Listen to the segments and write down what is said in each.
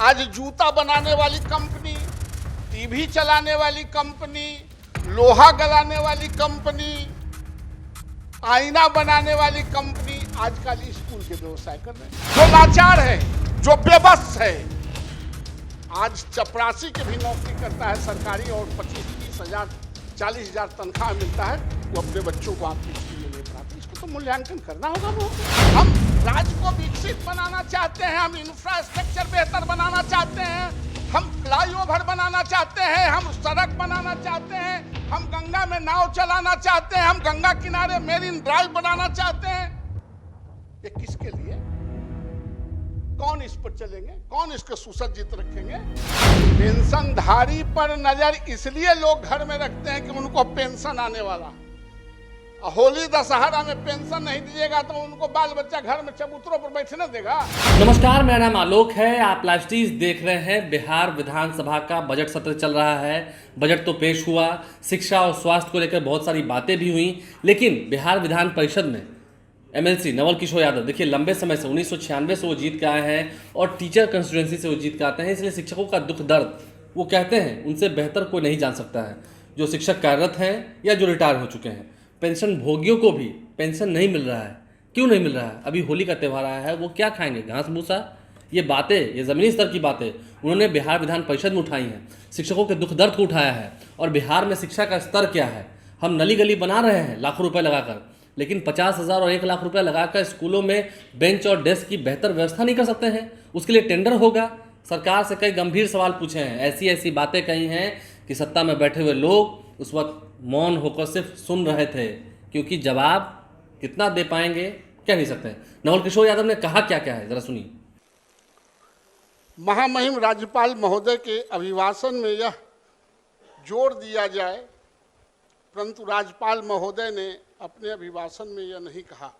आज जूता बनाने वाली कंपनी, टीवी चलाने वाली कंपनी, लोहा गलाने वाली कंपनी, आईना बनाने वाली कंपनी आजकल स्कूल के व्यवसाय कर रहे हैं। जो लाचार है, जो बेबस है, आज चपरासी की भी नौकरी करता है सरकारी और 25-30 हजार 40 हजार तनख्वाह मिलता है, वो अपने बच्चों को आपके स्कूल में ले पढ़ाते। इसको तो मूल्यांकन करना होगा। वो हम राज्य को विकसित बनाना चाहते हैं, हम इंफ्रास्ट्रक्चर बेहतर बनाना चाहते हैं, हम फ्लाईओवर बनाना चाहते हैं, हम सड़क बनाना चाहते हैं, हम गंगा में नाव चलाना चाहते हैं, हम गंगा किनारे मेरीन ड्राइव बनाना चाहते हैं। ये किसके लिए? कौन इस पर चलेंगे? कौन इसको सुसज्जित रखेंगे? पेंशनधारी पर नजर इसलिए लोग घर में रखते हैं कि उनको पेंशन आने वाला। होली दशहरा में पेंशन नहीं दीजिएगा तो उनको बाल बच्चा घर में चबूतरों पर बैठने देगा। नमस्कार, मेरा नाम आलोक है। आप लाइव स्ट्रीज देख रहे हैं। बिहार विधानसभा का बजट सत्र चल रहा है। बजट तो पेश हुआ, शिक्षा और स्वास्थ्य को लेकर बहुत सारी बातें भी हुई, लेकिन बिहार विधान परिषद में एमएलसी नवल किशोर यादव, देखिए लंबे समय से 1996 से वो जीत के आए हैं और टीचर कंस्टिट्यूएंसी से वो जीत के आते हैं। इसलिए शिक्षकों का दुख दर्द वो कहते हैं उनसे बेहतर कोई नहीं जान सकता है। जो शिक्षक कार्यरत हैं या जो रिटायर हो चुके हैं, पेंशन भोगियों को भी पेंशन नहीं मिल रहा है। क्यों नहीं मिल रहा है? अभी होली का त्यौहार आया है, वो क्या खाएंगे? घास भूसा? ये बातें, ये ज़मीनी स्तर की बातें उन्होंने बिहार विधान परिषद में उठाई हैं। शिक्षकों के दुख दर्द को उठाया है। और बिहार में शिक्षा का स्तर क्या है? हम नली गली बना रहे हैं लाखों रुपए लगाकर, लेकिन 50,000 और 1 लाख रुपए लगाकर स्कूलों में बेंच और डेस्क की बेहतर व्यवस्था नहीं कर सकते हैं। उसके लिए टेंडर होगा। सरकार से कई गंभीर सवाल पूछे हैं, ऐसी ऐसी बातें कही हैं कि सत्ता में बैठे हुए लोग उस वक्त मौन होकर सिर्फ सुन रहे थे, क्योंकि जवाब कितना दे पाएंगे कह नहीं सकते। नवल किशोर यादव ने कहा क्या क्या है, जरा सुनिए। महामहिम राज्यपाल महोदय के अभिभाषण में यह जोर दिया जाए, परंतु राज्यपाल महोदय ने अपने अभिभाषण में यह नहीं कहा।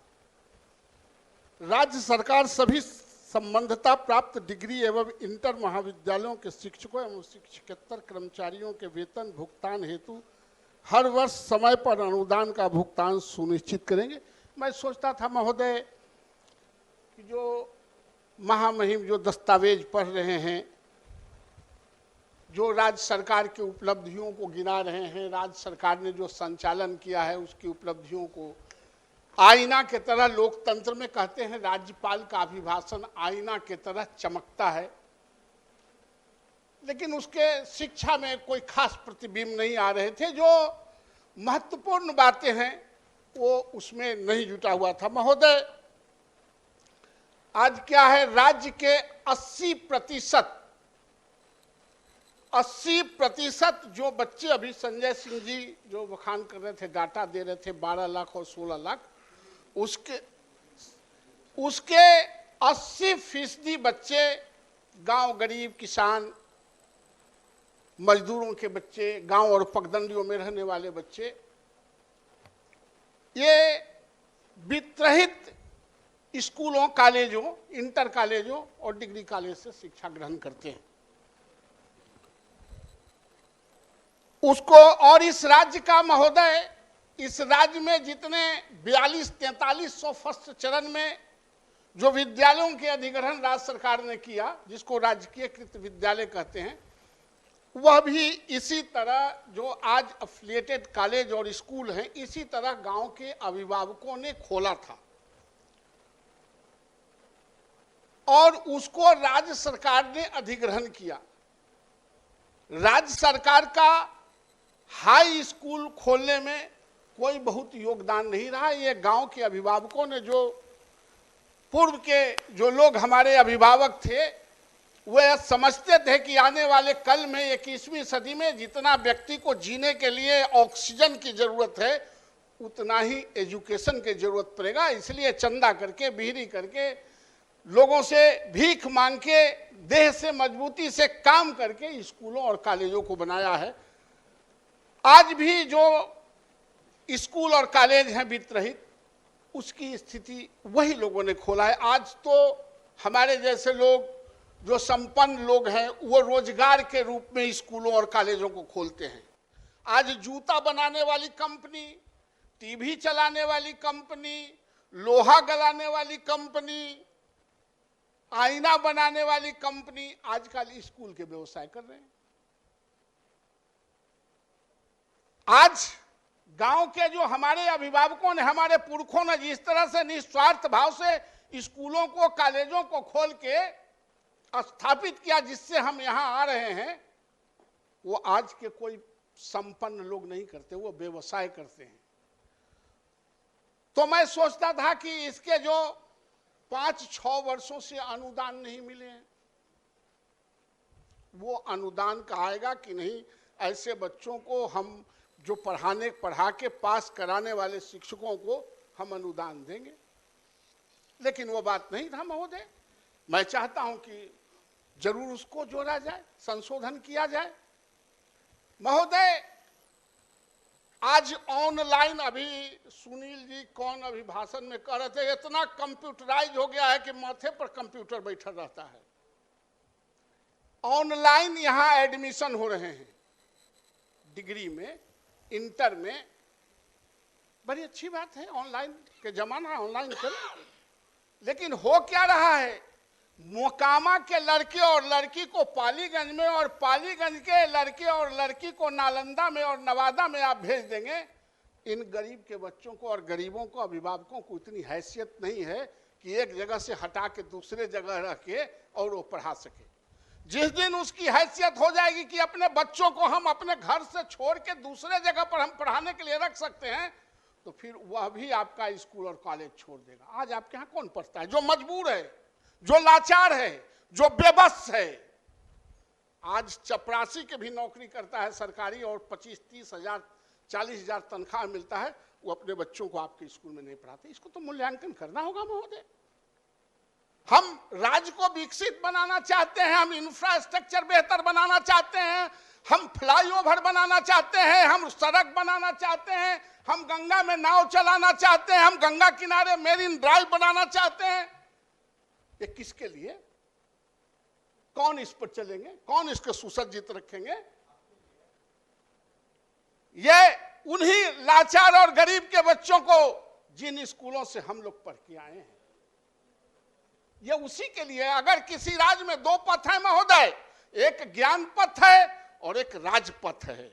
राज्य सरकार सभी संबद्धता प्राप्त डिग्री एवं इंटर महाविद्यालयों के शिक्षकों एवं शिक्षकेतर कर्मचारियों के वेतन भुगतान हेतु हर वर्ष समय पर अनुदान का भुगतान सुनिश्चित करेंगे। मैं सोचता था महोदय कि जो महामहिम जो दस्तावेज पढ़ रहे हैं, जो राज्य सरकार की उपलब्धियों को गिना रहे हैं, राज्य सरकार ने जो संचालन किया है उसकी उपलब्धियों को आईना के तरह, लोकतंत्र में कहते हैं राज्यपाल का अभिभाषण आईना के तरह चमकता है, लेकिन उसके शिक्षा में कोई खास प्रतिबिंब नहीं आ रहे थे। जो महत्वपूर्ण बातें हैं वो उसमें नहीं जुटा हुआ था। महोदय, आज क्या है, राज्य के 80% जो बच्चे, अभी संजय सिंह जी जो बखान कर रहे थे, डाटा दे रहे थे 12 लाख और 16 लाख, उसके 80% बच्चे गांव, गरीब किसान मजदूरों के बच्चे, गांव और पगडंडियों में रहने वाले बच्चे, ये वित्तरहित स्कूलों, कॉलेजों, इंटर कॉलेजों और डिग्री कॉलेज से शिक्षा ग्रहण करते हैं। उसको, और इस राज्य का महोदय, इस राज्य में जितने 42-4300 फर्स्ट चरण में जो विद्यालयों के अधिग्रहण राज्य सरकार ने किया, जिसको राजकीयकृत विद्यालय कहते हैं, वह भी इसी तरह जो आज एफिलिएटेड कॉलेज और स्कूल हैं, इसी तरह गांव के अभिभावकों ने खोला था और उसको राज्य सरकार ने अधिग्रहण किया। राज्य सरकार का हाई स्कूल खोलने में कोई बहुत योगदान नहीं रहा। ये गांव के अभिभावकों ने, जो पूर्व के जो लोग हमारे अभिभावक थे, वे समझते थे कि आने वाले कल में 21वीं सदी में जितना व्यक्ति को जीने के लिए ऑक्सीजन की जरूरत है, उतना ही एजुकेशन की जरूरत पड़ेगा। इसलिए चंदा करके, बिहरी करके, लोगों से भीख मांग के, देह से मजबूती से काम करके स्कूलों और कॉलेजों को बनाया है। आज भी जो स्कूल और कॉलेज हैं वित्त रहित, उसकी स्थिति वही लोगों ने खोला है। आज तो हमारे जैसे लोग, जो संपन्न लोग हैं, वो रोजगार के रूप में स्कूलों और कॉलेजों को खोलते हैं। आज जूता बनाने वाली कंपनी, टीवी चलाने वाली कंपनी, लोहा गलाने वाली कंपनी, आईना बनाने वाली कंपनी आजकल स्कूल के व्यवसाय कर रहे हैं। आज गांव के जो हमारे अभिभावकों ने, हमारे पुरखों ने जिस तरह से निस्वार्थ भाव से स्कूलों को, कॉलेजों को खोल के स्थापित किया, जिससे हम यहां आ रहे हैं, वो आज के कोई संपन्न लोग नहीं करते, वो व्यवसाय करते हैं। तो मैं सोचता था कि इसके जो 5-6 वर्षों से अनुदान नहीं मिले हैं, वो अनुदान का आएगा कि नहीं। ऐसे बच्चों को हम जो पढ़ा के पास कराने वाले शिक्षकों को हम अनुदान देंगे, लेकिन वो बात नहीं था महोदय। मैं चाहता हूं कि जरूर उसको जोड़ा जाए, संशोधन किया जाए। महोदय, आज ऑनलाइन, अभी सुनील जी कौन अभी भाषण में कह रहे थे, इतना कंप्यूटराइज हो गया है कि माथे पर कंप्यूटर बैठा रहता है। ऑनलाइन यहां एडमिशन हो रहे हैं, डिग्री में, इंटर में। बड़ी अच्छी बात है, ऑनलाइन के जमाना है, ऑनलाइन करें। लेकिन हो क्या रहा है, मोकामा के लड़के और लड़की को पालीगंज में, और पालीगंज के लड़के और लड़की को नालंदा में और नवादा में आप भेज देंगे। इन गरीब के बच्चों को और गरीबों को, अभिभावकों को इतनी हैसियत नहीं है कि एक जगह से हटा के दूसरे जगह रख के और वो पढ़ा सके। जिस दिन उसकी हैसियत हो जाएगी कि अपने बच्चों को हम अपने घर से छोड़ के दूसरे जगह पर हम पढ़ाने के लिए रख सकते हैं, तो फिर वह भी आपका स्कूल और कॉलेज छोड़ देगा। आज आपके यहाँ कौन पढ़ता है? जो मजबूर है, जो लाचार है, जो बेबस है। आज चपरासी के भी नौकरी करता है सरकारी, और 25-30 हजार 40 हजार तनख्वाह मिलता है, वो अपने बच्चों को आपके स्कूल में नहीं पढ़ाते। इसको तो मूल्यांकन करना होगा महोदय। हम राज्य को विकसित बनाना चाहते हैं, हम इंफ्रास्ट्रक्चर बेहतर बनाना चाहते हैं, हम फ्लाईओवर बनाना चाहते हैं, हम सड़क बनाना चाहते हैं, हम गंगा में नाव चलाना चाहते हैं, हम गंगा किनारे मेरीन ड्राइव बनाना चाहते हैं। ये किसके लिए? कौन इस पर चलेंगे? कौन इसको सुसज्जित रखेंगे? ये उन्हीं लाचार और गरीब के बच्चों को, जिन स्कूलों से हम लोग पढ़ के आए हैं, ये उसी के लिए। अगर किसी राज्य में 2 पथ है महोदय, एक ज्ञान पथ है और एक राजपथ है।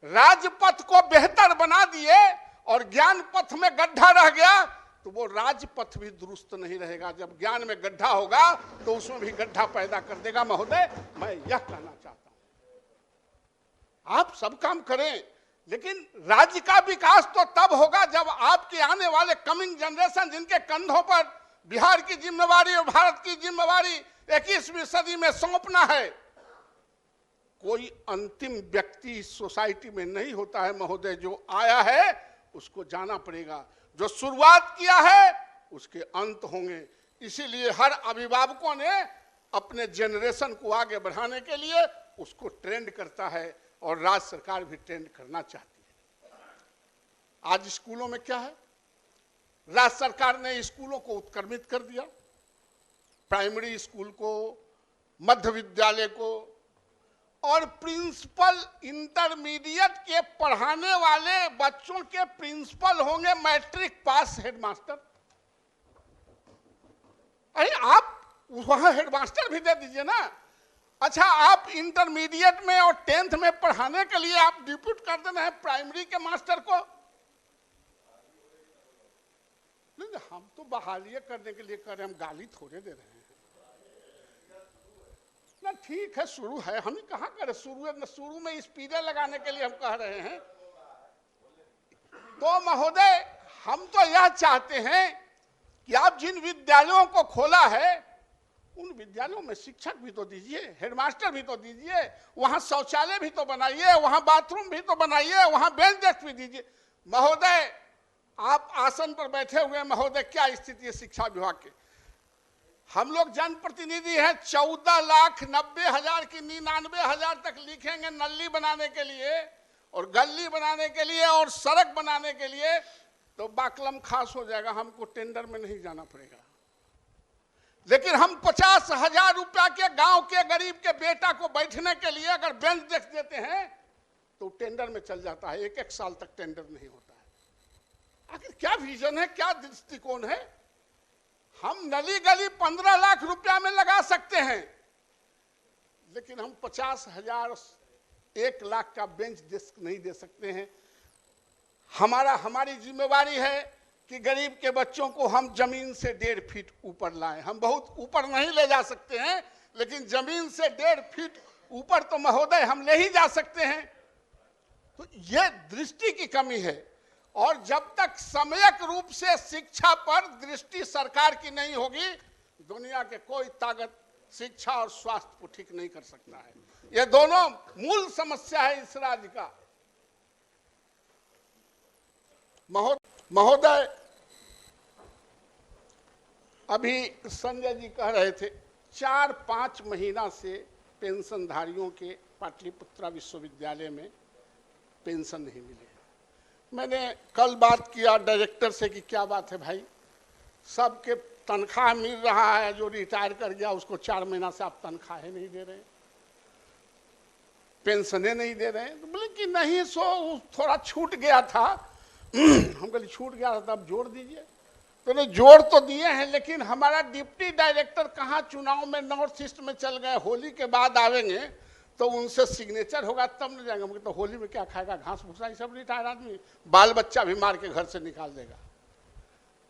राजपथ को बेहतर बना दिए और ज्ञान पथ में गड्ढा रह गया, तो वो राजपथ भी दुरुस्त नहीं रहेगा। जब ज्ञान में गड्ढा होगा तो उसमें भी गड्ढा पैदा कर देगा। महोदय, मैं यह कहना चाहता हूं, आप सब काम करें, लेकिन राज्य का विकास तो तब होगा जब आपके आने वाले कमिंग जनरेशन, जिनके कंधों पर बिहार की जिम्मेवारी और भारत की जिम्मेवारी 21वीं सदी में सौंपना है। कोई अंतिम व्यक्ति इस सोसाइटी में नहीं होता है महोदय। जो आया है उसको जाना पड़ेगा, जो शुरुआत किया है उसके अंत होंगे। इसीलिए हर अभिभावकों ने अपने जनरेशन को आगे बढ़ाने के लिए उसको ट्रेंड करता है, और राज्य सरकार भी ट्रेंड करना चाहती है। आज स्कूलों में क्या है, राज्य सरकार ने स्कूलों को उत्क्रमित कर दिया। प्राइमरी स्कूल को, मध्य विद्यालय को, और प्रिंसिपल इंटरमीडिएट के पढ़ाने वाले बच्चों के प्रिंसिपल होंगे मैट्रिक पास हेडमास्टर। अरे आप वहां हेडमास्टर भी दे दीजिए ना। अच्छा, आप इंटरमीडिएट में और 10th में पढ़ाने के लिए आप डिप्यूट कर देना है प्राइमरी के मास्टर को। नहीं, हम तो बहाली करने के लिए कर रहे हैं, हम गाली थोड़े दे रहे हैं ना। ठीक है, शुरू है, हम ही कहाँ करें शुरू में स्पीडर लगाने के लिए हम कह रहे हैं। तो महोदय, हम तो यह चाहते हैं कि आप जिन विद्यालयों को खोला है उन विद्यालयों में शिक्षक भी तो दीजिए, हेडमास्टर भी तो दीजिए, वहां शौचालय भी तो बनाइए, वहां बाथरूम भी तो बनाइए, वहां बेंच डेस्क भी दीजिए। महोदय, आप आसन पर बैठे हुए महोदय, क्या स्थिति है शिक्षा विभाग की? हम लोग जनप्रतिनिधि हैं, 14,90,000 की 99,000 तक लिखेंगे नली बनाने के लिए और गली बनाने के लिए और सड़क बनाने के लिए, तो बाकलम खास हो जाएगा, हमको टेंडर में नहीं जाना पड़ेगा। लेकिन हम 50,000 रुपया के गांव के गरीब के बेटा को बैठने के लिए अगर बेंच डेस्क देते हैं तो टेंडर में चल जाता है, 1-1 साल तक टेंडर नहीं होता है। आखिर क्या विजन है, क्या दृष्टिकोण है? हम नली गली 15 लाख रुपया में लगा सकते हैं, लेकिन हम 50,000 1 लाख का बेंच डेस्क नहीं दे सकते हैं। हमारी जिम्मेवारी है कि गरीब के बच्चों को हम जमीन से 1.5 फीट ऊपर लाएं। हम बहुत ऊपर नहीं ले जा सकते हैं, लेकिन जमीन से 1.5 फीट ऊपर तो महोदय हम ले ही जा सकते हैं। तो ये दृष्टि की कमी है, और जब तक सम्यक रूप से शिक्षा पर दृष्टि सरकार की नहीं होगी, दुनिया के कोई ताकत शिक्षा और स्वास्थ्य को ठीक नहीं कर सकता है। ये दोनों मूल समस्या है इस राज्य का। महोदय, अभी संजय जी कह रहे थे 4-5 महीना से पेंशनधारियों के पाटलिपुत्रा विश्वविद्यालय में पेंशन नहीं मिले। मैंने कल बात किया डायरेक्टर से कि क्या बात है भाई, सबके तनख्वाह मिल रहा है, जो रिटायर कर गया उसको 4 महीना से आप तनख्वाहें नहीं दे रहे, पेंशनें नहीं दे रहे हैं। तो बोले कि नहीं, सो थोड़ा छूट गया था। हम कहते छूट गया था तब जोड़ दीजिए। तो जोड़ तो दिए हैं, लेकिन हमारा डिप्टी डायरेक्टर कहाँ चुनाव में नॉर्थ ईस्ट में चल गए, होली के बाद आवेंगे तो उनसे सिग्नेचर होगा तब न जाएंगे। हम तो होली में क्या खाएगा, घास भूसा, ये सब रिटायर आदमी, बाल बच्चा भी मार के घर से निकाल देगा।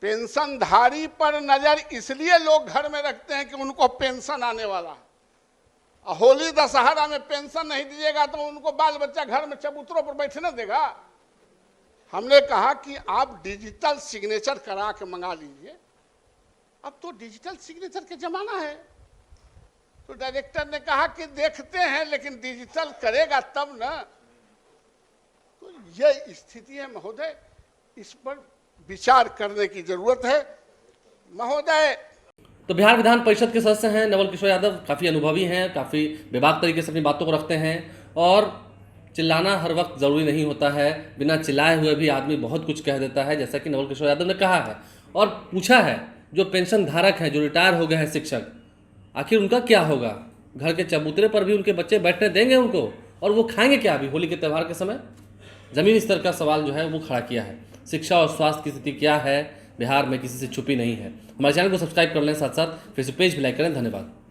पेंशनधारी पर नजर इसलिए लोग घर में रखते हैं कि उनको पेंशन आने वाला है। होली दशहरा में पेंशन नहीं दीजिएगा तो उनको बाल बच्चा घर में चबूतरों पर बैठने देगा। हमने कहा कि आप डिजिटल सिग्नेचर करा के मंगा लीजिए, अब तो डिजिटल सिग्नेचर के जमाना है। तो डायरेक्टर ने कहा कि देखते हैं, लेकिन डिजिटल करेगा तब ना। तो यह स्थिति है महोदय, इस पर विचार करने की जरूरत है महोदय। तो बिहार विधान परिषद के सदस्य हैं नवल किशोर यादव, काफ़ी अनुभवी हैं, काफ़ी बेबाक तरीके से अपनी बातों को रखते हैं, और चिल्लाना हर वक्त ज़रूरी नहीं होता है। बिना चिल्लाए हुए भी आदमी बहुत कुछ कह देता है, जैसा कि नवल किशोर यादव ने कहा है। और पूछा है जो पेंशन धारक हैं, जो रिटायर हो गए हैं शिक्षक, आखिर उनका क्या होगा? घर के चबूतरे पर भी उनके बच्चे बैठने देंगे उनको, और वो खाएंगे क्या अभी होली के त्यौहार के समय? ज़मीनी स्तर का सवाल जो है वो खड़ा किया है। शिक्षा और स्वास्थ्य की स्थिति क्या है बिहार में, किसी से छुपी नहीं है। हमारे चैनल को सब्सक्राइब कर लें, साथ साथ फेसबुक पेज भी लाइक करें। धन्यवाद।